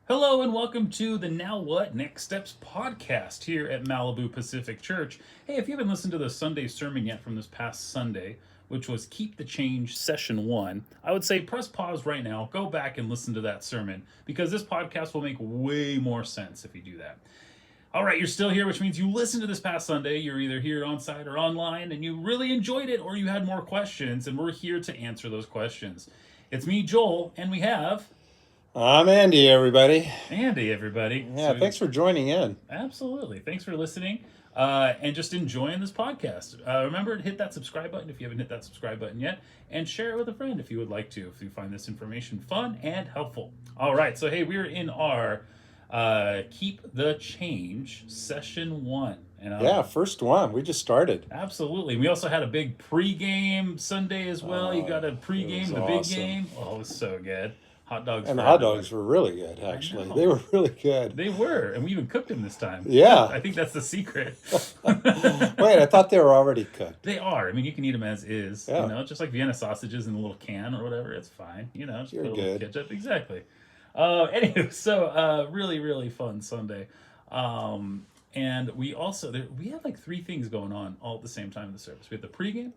Hello and welcome to the Now What Next Steps podcast here at Malibu Pacific Church. Hey, if you haven't listened to the Sunday sermon yet from this past Sunday, which was Keep the Change Session 1, I would say press pause right now, go back and listen to that sermon because this podcast will make way more sense if you do that. All right, you're still here, which means you listened to this past Sunday. You're either here on site or online, and you really enjoyed it, or you had more questions, and we're here to answer those questions. It's me, Joel, and we have I'm Andy, everybody. Andy, everybody. Yeah, thanks for joining in. Absolutely. Thanks for listening and just enjoying this podcast. Remember to hit that subscribe button if you haven't hit that subscribe button yet, and share it with a friend if you would like to, if you find this information fun and helpful. All right, so hey, we're in our Keep the Change Session 1. And, Yeah, first one. We just started. Absolutely. We also had a big pregame Sunday as well. You got a pregame, the big awesome. game. Oh, it was so good. Hot dogs. And for the hot everybody. dogs were really good, actually. know. They were really good. They were, and we even cooked them this time. Yeah. I think that's the secret. Wait, I thought they were already cooked. They are. I mean, you can eat them as is. Yeah. You know, just like Vienna sausages in a little can or whatever. It's fine. You know, just You're put a little good. ketchup. Exactly. Anyway, so really, really fun Sunday. And we also we had like three things going on all at the same time in the service. We had the pregame,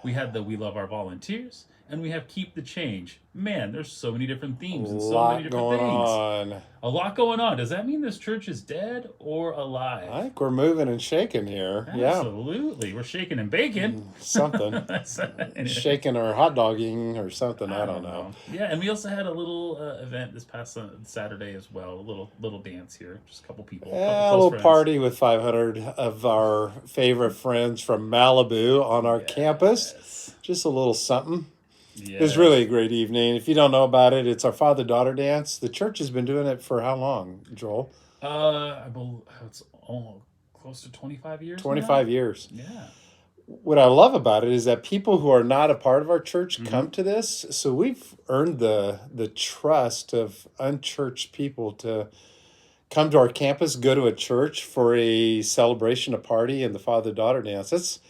we had the We Love Our Volunteers, and we have Keep the Change. Man, there's so many different A themes and so lot many different going things. on. A lot going on. Does that mean this church is dead or alive? I think we're moving and shaking here. Absolutely. We're shaking and baking. Yeah, something. Anyway. Shaking or hot dogging or something. I don't know. Yeah, and we also had a little event this past Saturday as well. A little dance here. Just a couple people. Yeah, a couple little close friends. party with 500 of our favorite friends from Malibu on our campus. Yes. Just a little something. Yeah. It was really a great evening. If you don't know about it, it's our father-daughter dance. The church has been doing it for how long, Joel? I believe it's close to 25 years. 25 years. Yeah. What I love about it is that people who are not a part of our church Mm-hmm. come to this. So we've earned the trust of unchurched people to come to our campus, go to a church for a celebration, a party, and the father-daughter dance.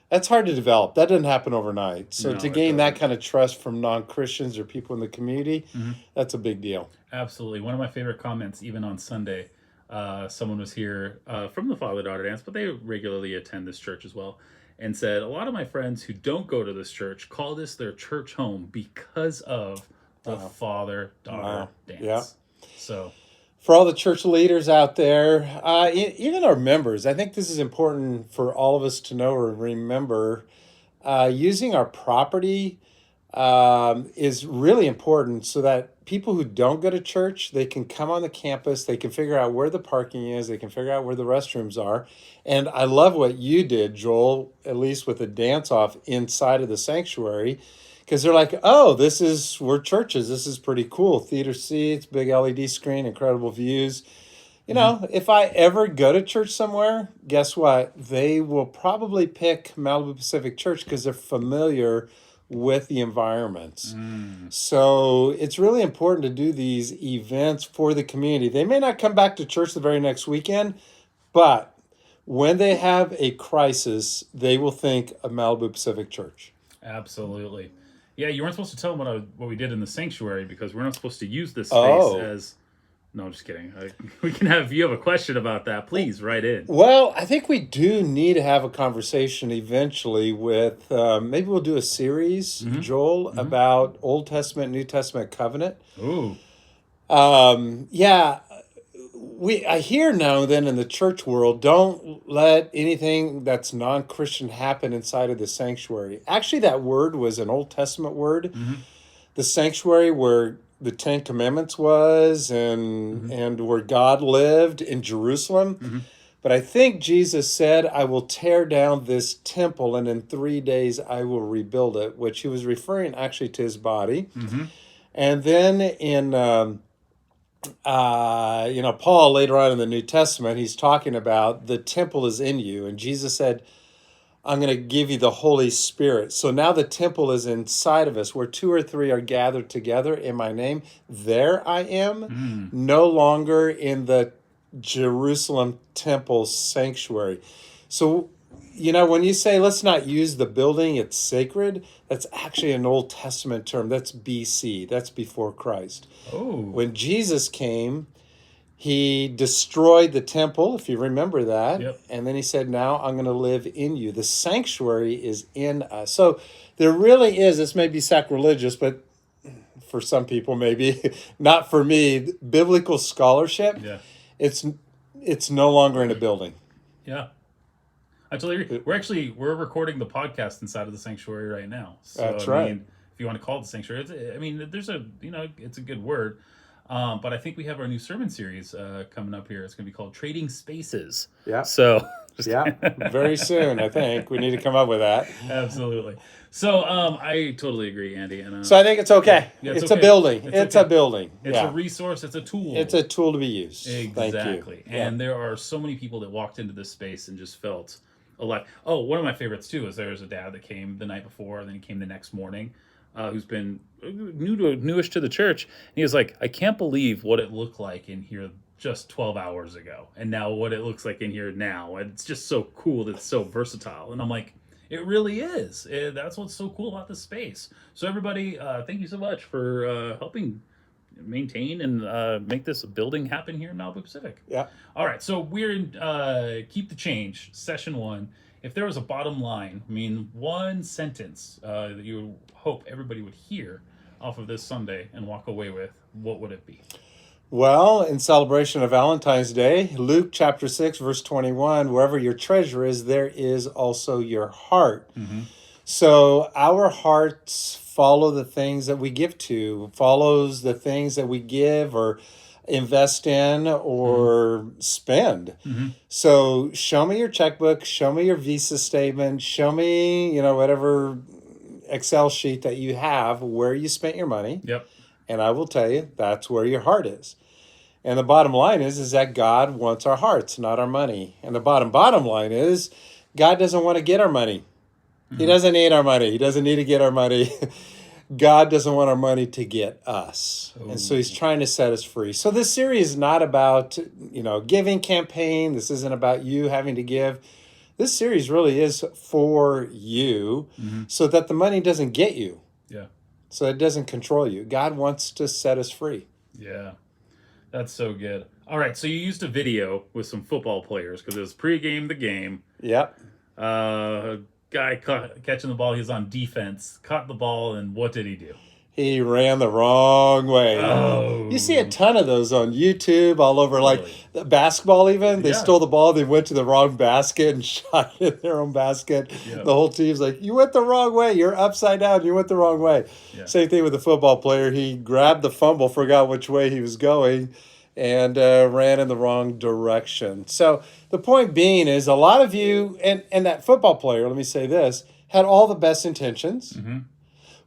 That's hard to develop. That doesn't happen overnight. So No, to it gain that doesn't. kind of trust from non-Christians or people in the community, that's a big deal. Absolutely. One of my favorite comments, even on Sunday, someone was here from the Father Daughter Dance, but they regularly attend this church as well, and said, a lot of my friends who don't go to this church call this their church home because of the Father Daughter Wow. Dance. Yeah. So, For all the church leaders out there, even our members, I think this is important for all of us to know or remember. Using our property is really important so that people who don't go to church, they can come on the campus, they can figure out where the parking is, they can figure out where the restrooms are. And I love what you did, Joel, at least with the dance off inside of the sanctuary, because they're like, oh, we're churches. This is pretty cool. Theater seats, big LED screen, incredible views. You know, if I ever go to church somewhere, guess what? They will probably pick Malibu Pacific Church because they're familiar with the environments. So it's really important to do these events for the community. They may not come back to church the very next weekend, but when they have a crisis, they will think of Malibu Pacific Church. absolutely. Yeah, you weren't supposed to tell them what we did in the sanctuary because we're not supposed to use this space Oh. as... No, I'm just kidding. If you have a question about that, please write in. Well, I think we do need to have a conversation eventually with, maybe we'll do a series, Joel, about Old Testament, New Testament covenant. Ooh. Yeah, I hear now and then in the church world, don't let anything that's non-Christian happen inside of the sanctuary. Actually, that word was an Old Testament word. The sanctuary where the Ten Commandments was and where God lived in Jerusalem. But I think Jesus said, I will tear down this temple and in 3 days I will rebuild it, which he was referring actually to his body. And then in, Paul later on in the New Testament, he's talking about the temple is in you. And Jesus said, I'm going to give you the Holy Spirit. So now the temple is inside of us, where 2 or 3 are gathered together in my name. There I am, no longer in the Jerusalem temple sanctuary. So when you say let's not use the building, it's sacred, that's actually an Old Testament term. That's BC, that's before Christ. Oh, When Jesus came, he destroyed the temple, if you remember that. Yep. And then he said, now I'm going to live in you. The sanctuary is in us. So there really is, this may be sacrilegious, but for some people maybe, not for me, biblical scholarship, yeah, it's no longer in a building. yeah. I totally agree. We're recording the podcast inside of the sanctuary right now. So, That's right. mean, if you want to call it the sanctuary, there's it's a good word. But I think we have our new sermon series coming up here. It's going to be called Trading Spaces. Yeah. So, Yeah, very soon, I think. We need to come up with that. absolutely. So, I totally agree, Andy. And So I think it's okay. Yeah, it's okay. a building. It's okay. a building. It's Yeah. a resource. It's a tool. It's a tool to be used. Exactly. Thank you. And there are so many people that walked into this space and just felt alive. Oh, one of my favorites too is there's a dad that came the night before, and then he came the next morning, who's been newish to the church. And he was like, I can't believe what it looked like in here just 12 hours ago, and now what it looks like in here now. And it's just so cool that it's so versatile. And I'm like, it really is. That's what's so cool about this space. So everybody, thank you so much for helping maintain and make this building happen here in Malibu Pacific. Yeah. All right, so we're in Keep the Change, session 1. If there was a bottom line, one sentence that you would hope everybody would hear off of this Sunday and walk away with, what would it be? Well, in celebration of Valentine's Day, Luke chapter 6, verse 21, wherever your treasure is, there is also your heart. Mm-hmm. So our hearts follow the things that we give to, follows the things that we give or invest in or spend. Mm-hmm. So show me your checkbook, show me your Visa statement, show me, whatever Excel sheet that you have where you spent your money. Yep. And I will tell you, that's where your heart is. And the bottom line is that God wants our hearts, not our money. And the bottom line is God doesn't want to get our money. He doesn't need our money. He doesn't need to get our money. God doesn't want our money to get us. And so he's trying to set us free. So this series is not about, giving campaign. This isn't about you having to give. This series really is for you so that the money doesn't get you. Yeah. So it doesn't control you. God wants to set us free. Yeah. That's so good. All right, so you used a video with some football players because it was pregame the game. Yep. Guy catching the ball, he was on defense, caught the ball, and what did he do? He ran the wrong way. Oh. You see a ton of those on YouTube all over, like Really? the basketball even. They Yeah. stole the ball, they went to the wrong basket and shot it in their own basket. Yeah. The whole team's like, you went the wrong way. You're upside down. You went the wrong way. Yeah. Same thing with the football player. He grabbed the fumble, forgot which way he was going, and ran in the wrong direction. So the point being is a lot of you, and that football player, let me say this, had all the best intentions,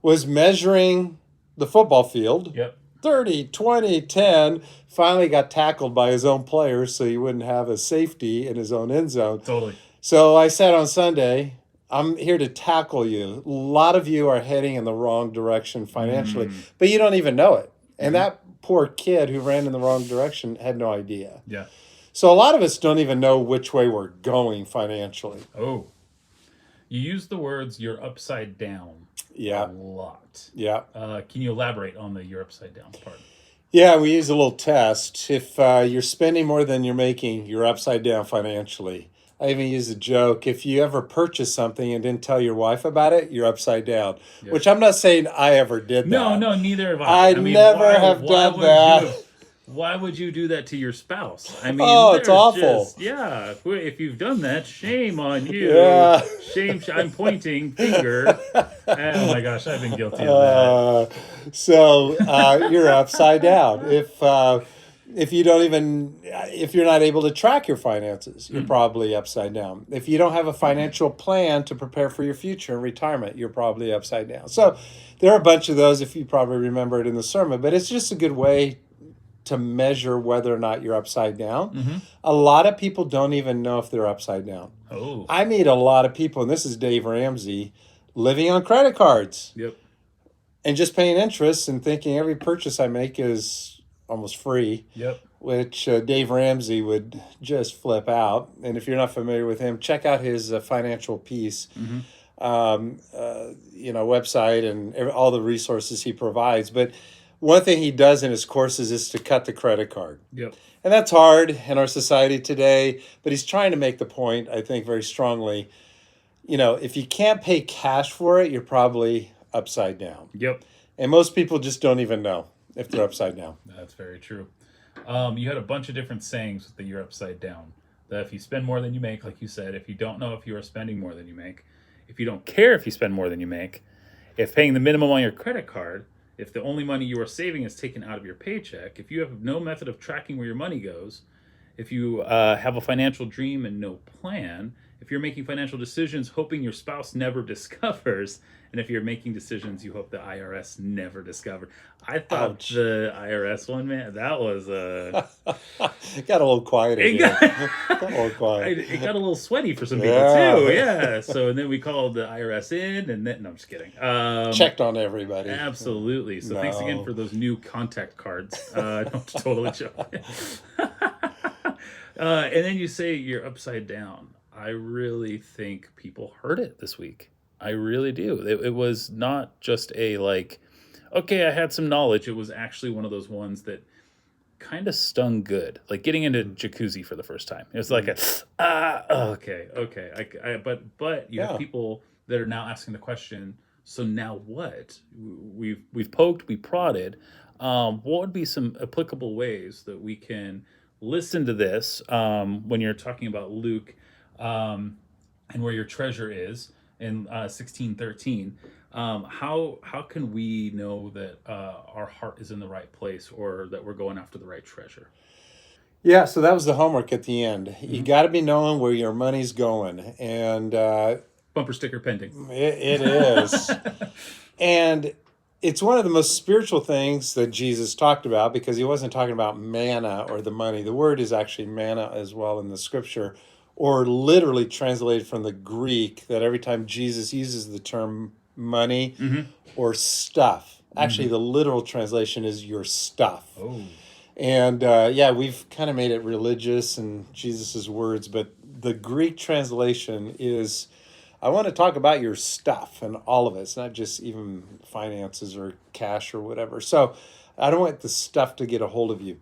was measuring the football field, Yep. 30, 20, 10, finally got tackled by his own players so he wouldn't have a safety in his own end zone. Totally. So I said on Sunday, I'm here to tackle you. A lot of you are heading in the wrong direction financially, but you don't even know it. And that poor kid who ran in the wrong direction had no idea. Yeah. So a lot of us don't even know which way we're going financially. Oh. You used the words "you're upside down" Yeah. a lot. Yeah. Can you elaborate on the "you're upside down" part? Yeah, we use a little test. If you're spending more than you're making, you're upside down financially. I even use a joke. If you ever purchase something and didn't tell your wife about it, you're upside down. Yeah. Which I'm not saying I ever did that. No, neither have I. I never have done would that. Why would you do that to your spouse? I mean, Oh, it's there's awful. Yeah, if you've done that, shame on you. Yeah. Shame. I'm pointing finger. Oh my gosh, I've been guilty of that. So you're upside down. If you don't even, if you're not able to track your finances, you're probably upside down. If you don't have a financial plan to prepare for your future and retirement, you're probably upside down. So there are a bunch of those, if you probably remember it in the sermon, but it's just a good way to measure whether or not you're upside down. A lot of people don't even know if they're upside down. Oh. I meet a lot of people, and this is Dave Ramsey, living on credit cards Yep. and just paying interest and thinking every purchase I make is almost free, Yep. which Dave Ramsey would just flip out. And if you're not familiar with him, check out his Financial Peace, Mm-hmm. website and all the resources he provides. But one thing he does in his courses is to cut the credit card. Yep. And that's hard in our society today, but he's trying to make the point, I think, very strongly. If you can't pay cash for it, you're probably upside down. Yep. And most people just don't even know if they're upside down. That's very true. You had a bunch of different sayings that you're upside down. That if you spend more than you make, like you said, if you don't know if you are spending more than you make, if you don't care if you spend more than you make, if paying the minimum on your credit card, if the only money you are saving is taken out of your paycheck, if you have no method of tracking where your money goes, if you have a financial dream and no plan, if you're making financial decisions hoping your spouse never discovers, and if you're making decisions you hope the IRS never discovered. I thought Ouch. the IRS one, man, that was It got a little quiet in it here. got, Got a little quiet. it got a little sweaty for some people Yeah. too. Yeah. So and then we called the IRS in, and then no, I'm just kidding. Checked on everybody. Absolutely. So thanks again No. for those new contact cards. No, totally joking. And then you say you're upside down. I really think people heard it this week. I really do. It was not just a okay, I had some knowledge. It was actually one of those ones that kind of stung good, like getting into jacuzzi for the first time. It was like okay. But you Yeah. have people that are now asking the question. So now what? We've poked, we prodded. What would be some applicable ways that we can listen to this when you're talking about Luke and where your treasure is in 16:13? How can we know that our heart is in the right place or that we're going after the right treasure? Yeah, so that was the homework at the end. You got to be knowing where your money's going. And Bumper sticker pending. it is. And it's one of the most spiritual things that Jesus talked about, because he wasn't talking about manna or the money. The word is actually manna as well in the scripture, or literally translated from the Greek, that every time Jesus uses the term money or stuff, actually the literal translation is your stuff. Oh. And we've kind of made it religious and Jesus's words, but the Greek translation is, I want to talk about your stuff and all of it. It's not just even finances or cash or whatever. So I don't want the stuff to get a hold of you.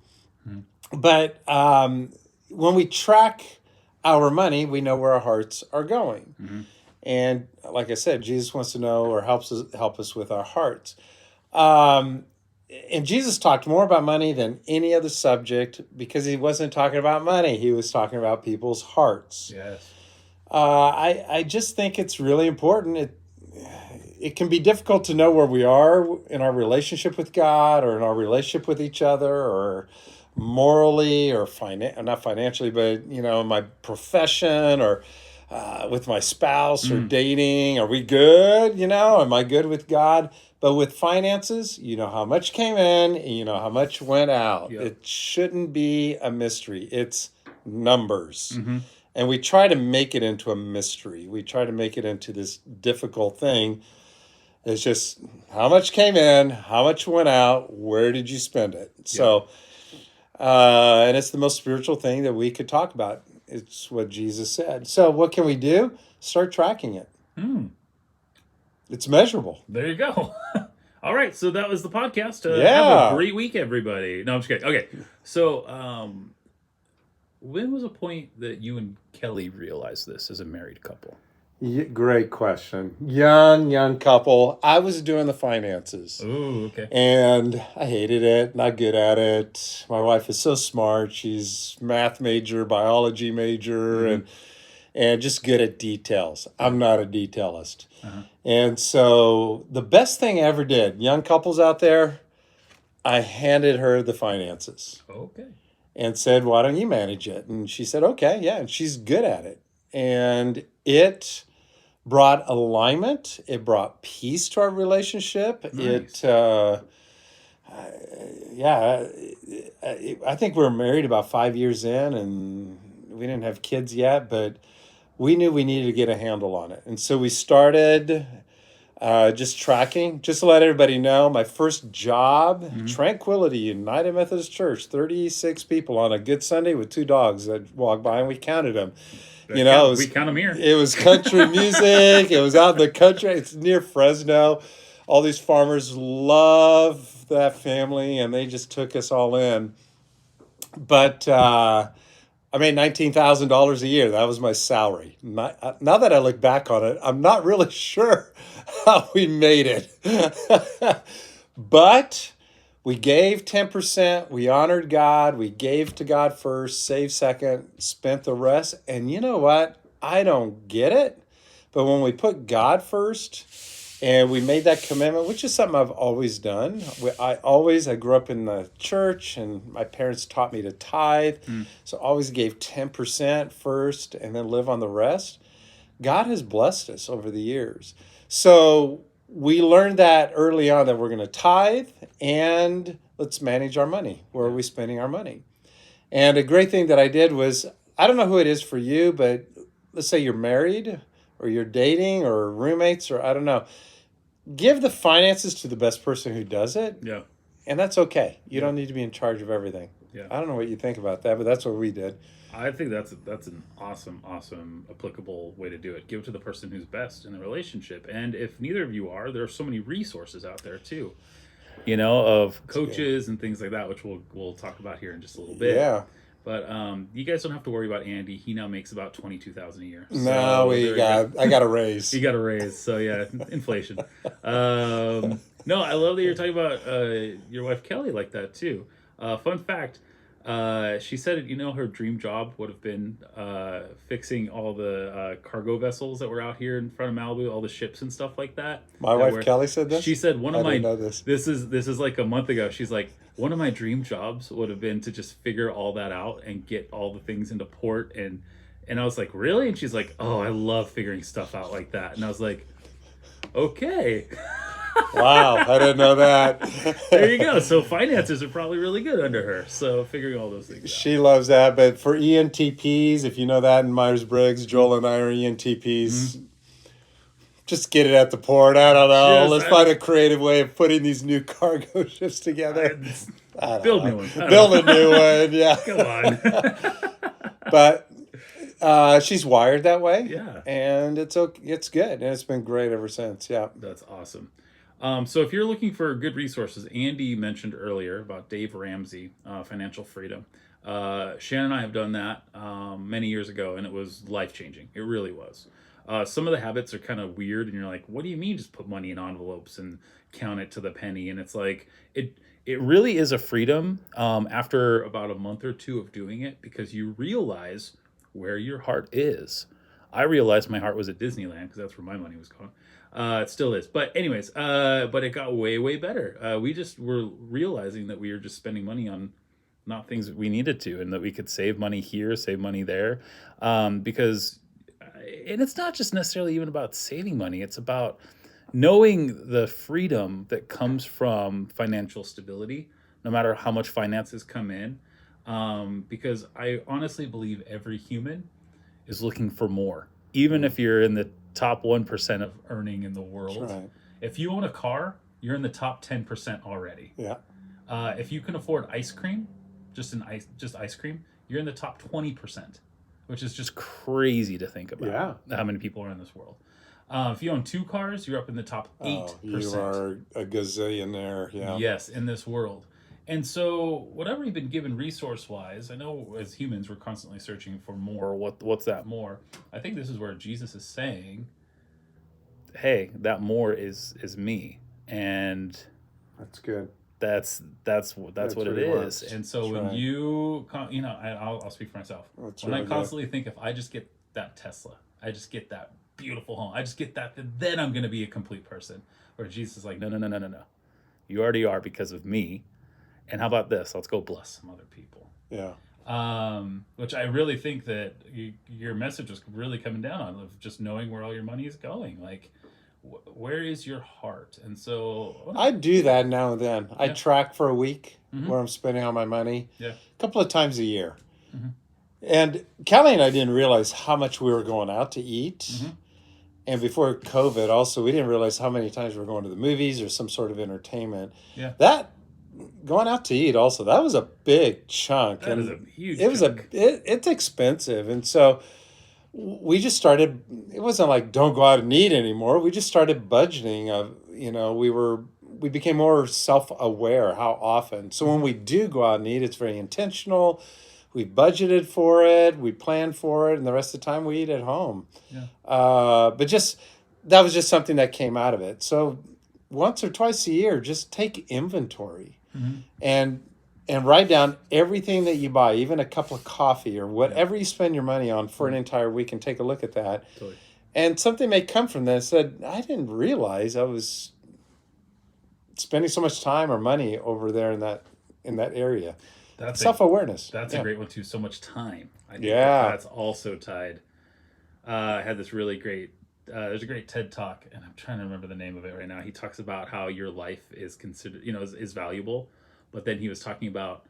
But when we track our money, we know where our hearts are going. And like I said, Jesus wants to know or help us with our hearts. And Jesus talked more about money than any other subject, because he wasn't talking about money. He was talking about people's hearts. Yes. I just think it's really important. It can be difficult to know where we are in our relationship with God, or in our relationship with each other, or morally, or not financially, but in my profession, or with my spouse, or dating. Are we good? Am I good with God? But with finances, you know how much came in and you know how much went out. Yep. It shouldn't be a mystery. It's numbers. And we try to make it into a mystery. We try to make it into this difficult thing. It's just how much came in, how much went out, where did you spend it? So, and it's the most spiritual thing that we could talk about. It's what Jesus said. So what can we do? Start tracking it. It's measurable. There you go. All right, so that was the podcast. Have Yeah. a great week, everybody. No, I'm just kidding. Okay, so when was a point that you and Kelly realized this as a married couple? Great question. Young couple. I was doing the finances. Oh, okay. And I hated it, not good at it. My wife is so smart. She's math major, biology major, and just good at details. I'm not a detailist. And so the best thing I ever did, young couples out there, I handed her the finances Okay. and said, why don't you manage it? And she said, okay, yeah. And she's good at it. And it brought alignment. It brought peace to our relationship. Nice. I think we were married about 5 years in, and we didn't have kids yet, but we knew we needed to get a handle on it. And so we started Just tracking, just to let everybody know, my first job, Tranquility United Methodist Church, 36 people on a good Sunday with 2 dogs that walked by, and we counted them. You know, we count them here. it was country music. It was out in the country. It's near Fresno. All these farmers love that family, and they just took us all in. But I made $19,000 a year. That was my salary. Now that I look back on it, I'm not really sure how we made it. But we gave 10%. We honored God. We gave to God first, saved second, spent the rest. And you know what? I don't get it. But when we put God first and we made that commitment, which is something I've always done. I grew up in the church, and my parents taught me to tithe. So I always gave 10% first and then live on the rest. God has blessed us over the years. So we learned that early on, that we're going to tithe and let's manage our money. Where are we spending our money? And a great thing that I did was, I don't know who it is for you, but let's say you're married or you're dating or roommates, or I don't know. Give the finances to the best person who does it. Yeah. And that's okay. You don't need to be in charge of everything. Yeah. I don't know what you think about that, but that's what we did. I think that's an awesome applicable way to do it. Give it to the person who's best in the relationship. And if neither of you are, there are so many resources out there too. You know, of coaches and things like that, which we'll talk about here in just a little bit. Yeah. But you guys don't have to worry about Andy. He now makes about $22,000 a year. So no, I got a raise. You got a raise. So yeah, inflation. No, I love that you're talking about your wife Kelly like that too. Fun fact. She said, her dream job would have been fixing all the cargo vessels that were out here in front of Malibu, all the ships and stuff like that. My wife Kelly said this? She said I didn't know this. This is like a month ago. She's like, one of my dream jobs would have been to just figure all that out and get all the things into port. And I was like, really? And she's like, oh, I love figuring stuff out like that. And I was like, okay. Wow, I didn't know that. There you go. So finances are probably really good under her. So figuring all those things out. She loves that. But for ENTPs, if you know that in Myers-Briggs, Joel and I are ENTPs. Just get it at the port. I don't know. Let's find a creative way of putting these new cargo ships together. Build new one. Build a new one, yeah. Come on. But she's wired that way. Yeah. And it's good. And it's been great ever since. Yeah. That's awesome. So if you're looking for good resources, Andy mentioned earlier about Dave Ramsey, Financial Freedom. Shannon and I have done that many years ago, and it was life-changing. It really was. Some of the habits are kind of weird, and you're like, what do you mean just put money in envelopes and count it to the penny? And it's like, it really is a freedom after about a month or two of doing it, because you realize where your heart is. I realized my heart was at Disneyland because that's where my money was going. It still is. But anyways, but it got way, way better. We just were realizing that we were just spending money on not things we needed to, and that we could save money here, save money there. Because, and it's not just necessarily even about saving money. It's about knowing the freedom that comes from financial stability, no matter how much finances come in. Because I honestly believe every human is looking for more. Even if you're in the top 1% of earning in the world. Right. If you own a car, you're in the top 10% already. Yeah. If you can afford ice cream, just ice cream, you're in the top 20%, which is just crazy to think about. Yeah. How many people are in this world. If you own 2 cars, you're up in the top 8%. You are a gazillionaire. Yeah. Yes, in this world. And so whatever we've been given resource-wise, I know as humans we're constantly searching for more. What's that more? I think this is where Jesus is saying, hey, that more is me. And that's good. That's what it is. And so when I'll speak for myself. When I constantly think, if I just get that Tesla, I just get that beautiful home, I just get that, then I'm going to be a complete person. Where Jesus is like, no. You already are because of me. And how about this? Let's go bless some other people. Yeah. Which I really think that your message was really coming down on, of just knowing where all your money is going. Like, where is your heart? And so I do that now and then. I track for a week where I'm spending all my money. Yeah. A couple of times a year. And Kelly and I didn't realize how much we were going out to eat. And before COVID, also, we didn't realize how many times we were going to the movies or some sort of entertainment. Yeah. That going out to eat also, that was a big chunk. That is a And huge it was chunk. it's expensive. And so we just started, it wasn't like don't go out and eat anymore. We just started budgeting of, we became more self-aware how often. So when we do go out and eat, it's very intentional. We budgeted for it, we planned for it, and the rest of the time we eat at home. Yeah. But just that was just something that came out of it. So once or twice a year, just take inventory and write down everything that you buy, even a cup of coffee or whatever you spend your money on for an entire week, and take a look at that. Totally. And something may come from that said, I didn't realize I was spending so much time or money over there in that area. That's Self-awareness. That's a great one too. So much time. I think Yeah. that's also tied. I had this really great. There's a great TED talk, and I'm trying to remember the name of it right now. He talks about how your life is considered, is valuable, but then he was talking about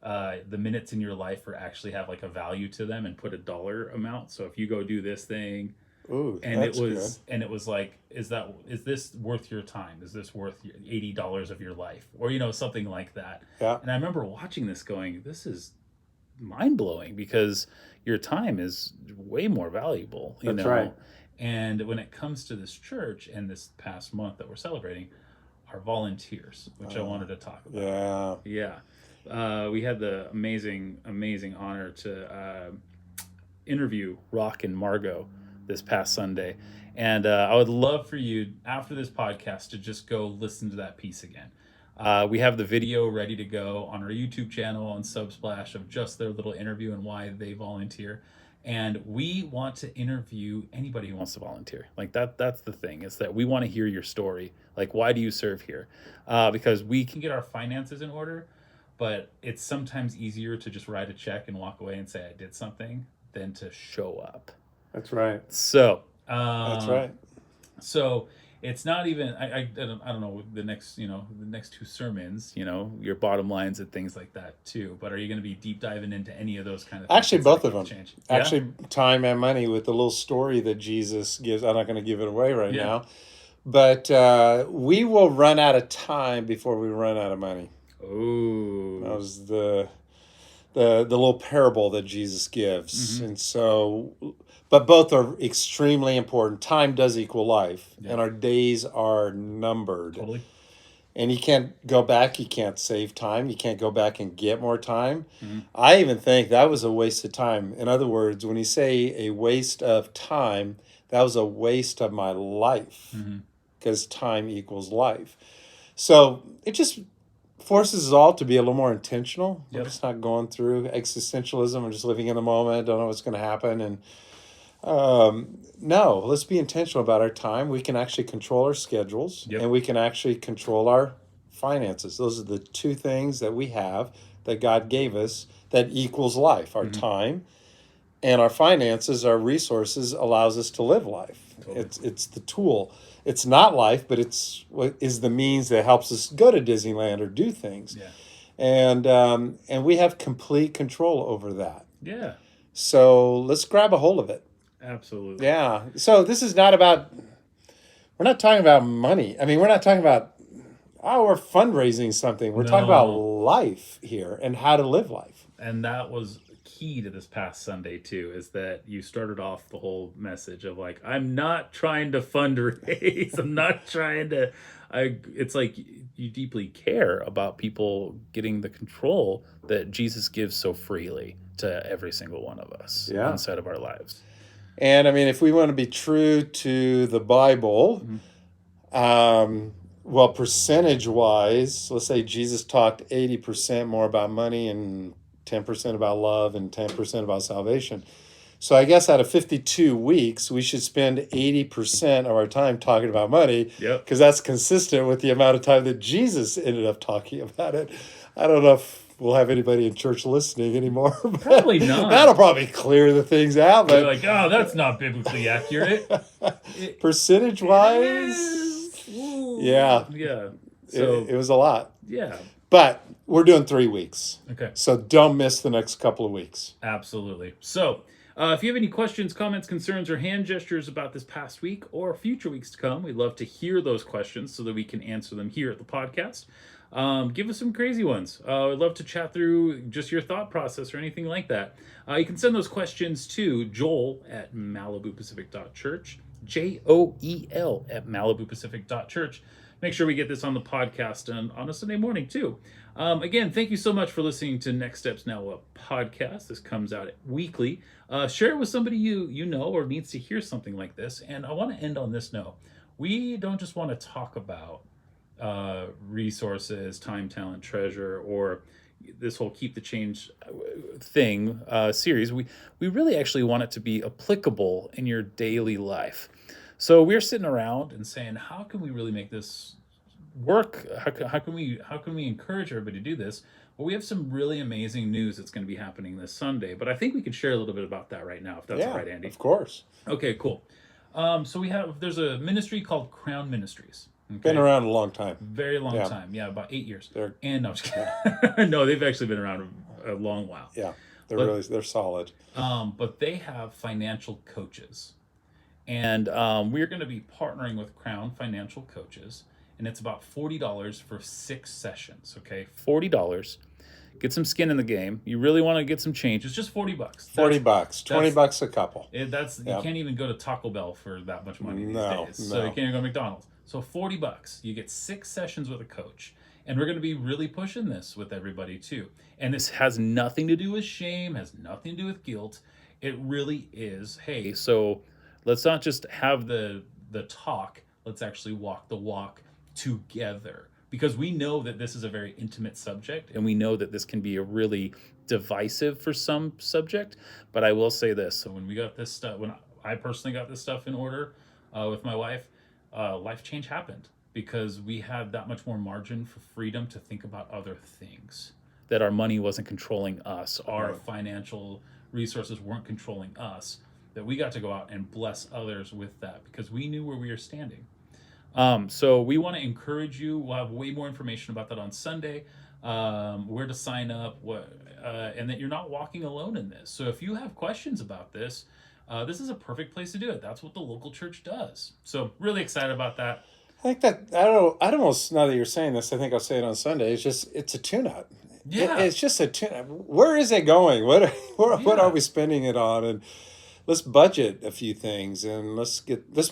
the minutes in your life are actually have like a value to them and put a dollar amount. So if you go do this thing, Ooh, and that's it was like, is this worth your time? Is this worth $80 of your life, or something like that? Yeah. And I remember watching this, going, this is mind blowing, because your time is way more valuable. That's right. And when it comes to this church and this past month that we're celebrating, our volunteers, which I wanted to talk about. Yeah. Yeah. We had the amazing honor to interview Rock and Margot this past Sunday. And I would love for you, after this podcast, to just go listen to that piece again. We have the video ready to go on our YouTube channel on Subsplash of just their little interview and why they volunteer. And we want to interview anybody who wants to volunteer. Like that's the thing, is that we want to hear your story. Like, why do you serve here? Because we can get our finances in order, but it's sometimes easier to just write a check and walk away and say I did something than to show up. That's right. So That's right. So it's not even I don't know the next two sermons, your bottom lines and things like that too. But are you going to be deep diving into any of those kind of things? Actually, both of them. Change? Actually, time and money, with the little story that Jesus gives. I'm not going to give it away right Yeah. now, but we will run out of time before we run out of money. Oh, That was the little parable that Jesus gives, and so. But both are extremely important. Time does equal life, and our days are numbered. totally. And you can't go back. You can't save time. You can't go back and get more time. I even think that was a waste of time. In other words, when you say a waste of time, that was a waste of my life, because time equals life. So it just forces us all to be a little more intentional. Yep. We're just not going through existentialism and just living in the moment, don't know what's going to happen. And no, let's be intentional about our time. We can actually control our schedules, Yep. and we can actually control our finances. Those are the two things that we have that God gave us that equals life. Our time and our finances, our resources, allows us to live life. Totally. It's the tool. It's not life, but it's what is the means that helps us go to Disneyland or do things. Yeah. And we have complete control over that. Yeah. So let's grab a hold of it. Absolutely. Yeah. So this is not about, we're not talking about money. I mean, we're not talking about, we're fundraising something. We're talking about life here and how to live life. And that was key to this past Sunday too, is that you started off the whole message of like, I'm not trying to fundraise. I'm not trying to, it's like you deeply care about people getting the control that Jesus gives so freely to every single one of us inside of our lives. And I mean, if we want to be true to the Bible, well, percentage wise, let's say Jesus talked 80% more about money and 10% about love and 10% about salvation. So I guess out of 52 weeks, we should spend 80% of our time talking about money, because that's consistent with the amount of time that Jesus ended up talking about it. I don't know if we'll have anybody in church listening anymore. Probably not. That'll probably clear the things out. But they're like, oh, that's not biblically accurate. Percentage-wise, yeah. So it was a lot. Yeah. But we're doing 3 weeks. Okay. So don't miss the next couple of weeks. Absolutely. So If you have any questions, comments, concerns, or hand gestures about this past week or future weeks to come, we'd love to hear those questions so that we can answer them here at the podcast. Give us some crazy ones. I'd love to chat through just your thought process or anything like that. You can send those questions to Joel at MalibuPacific.church, JOEL at MalibuPacific.church. Make sure we get this on the podcast and on a Sunday morning too. Again, thank you so much for listening to Next Steps Now What podcast. This comes out weekly. Share it with somebody you know or needs to hear something like this. And I want to end on this note. We don't just want to talk about resources, time, talent, treasure, or this whole Keep the Change thing series. We really actually want it to be applicable in your daily life. So we're sitting around and saying, how can we really make this work? How can we encourage everybody to do this? Well, we have some really amazing news that's going to be happening this Sunday, but I think we could share a little bit about that right now, if that's all right, Andy. Of course. Okay, cool. So there's a ministry called Crown Ministries. Okay? Been around a long time. Very long time. Yeah, about 8 years. They're, and no, I'm just kidding. No, they've actually been around a long while. Yeah, they're solid. But they have financial coaches. And we're going to be partnering with Crown Financial Coaches, and it's about $40 for 6 sessions. Okay, $40. Get some skin in the game. You really want to get some change. It's just $40. $40, $20 a couple. You can't even go to Taco Bell for that much money these days. So you can't even go to McDonald's. So $40, you get 6 sessions with a coach. And we're going to be really pushing this with everybody too. And this has nothing to do with shame, has nothing to do with guilt. It really is, hey, so let's not just have the talk, let's actually walk the walk together. Because we know that this is a very intimate subject, and we know that this can be a really divisive for some subject. But I will say this, so when we got this stuff, when I personally got this stuff in order with my wife, life change happened. Because we had that much more margin for freedom to think about other things. That our money wasn't controlling us, our financial resources weren't controlling us, that we got to go out and bless others with that because we knew where we were standing. So we want to encourage you. We'll have way more information about that on Sunday, where to sign up, and that you're not walking alone in this. So if you have questions about this, this is a perfect place to do it. That's what the local church does. So really excited about that. I think that I'd almost, now that you're saying this, I think I'll say it on Sunday. It's a tune-up. Yeah, it's just a tune-up. Where is it going? What are we spending it on? And let's budget a few things, and let's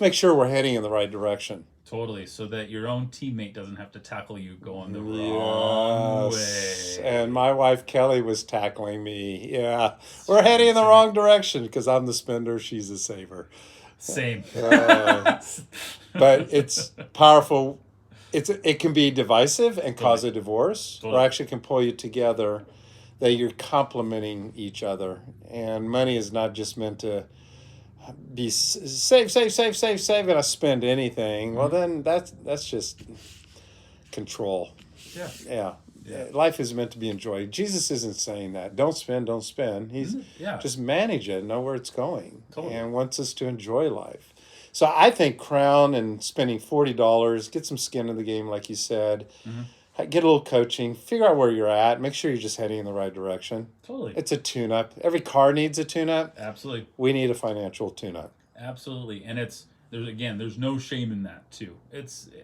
make sure we're heading in the right direction. Totally, so that your own teammate doesn't have to tackle you going the wrong way. And my wife Kelly was tackling me. Yeah, we're heading in the wrong direction because I'm the spender, she's the saver. Same. But it's powerful. It can be divisive and cause a divorce, or actually can pull you together. That you're complementing each other, and money is not just meant to be save, and I spend anything. Well, then that's just control. Yeah. Life is meant to be enjoyed. Jesus isn't saying that. Don't spend. He's just manage it, know where it's going, and wants us to enjoy life. So I think Crown and spending $40, get some skin in the game, like you said. Get a little coaching, figure out where you're at, make sure you're just heading in the right direction. Totally. It's a tune-up. Every car needs a tune-up. Absolutely. We need a financial tune-up. Absolutely. And there's no shame in that too.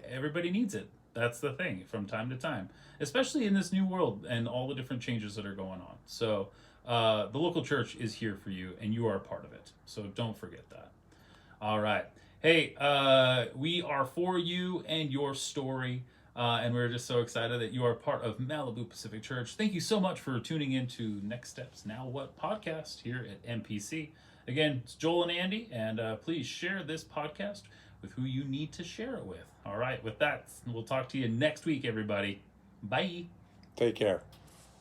Everybody needs it. That's the thing from time to time, especially in this new world and all the different changes that are going on. So the local church is here for you, and you are a part of it. So don't forget that. All right. Hey, we are for you and your story. And we're just so excited that you are part of Malibu Pacific Church. Thank you so much for tuning in to Next Steps Now What podcast here at MPC. Again, it's Joel and Andy, and please share this podcast with who you need to share it with. All right, with that, we'll talk to you next week, everybody. Bye. Take care.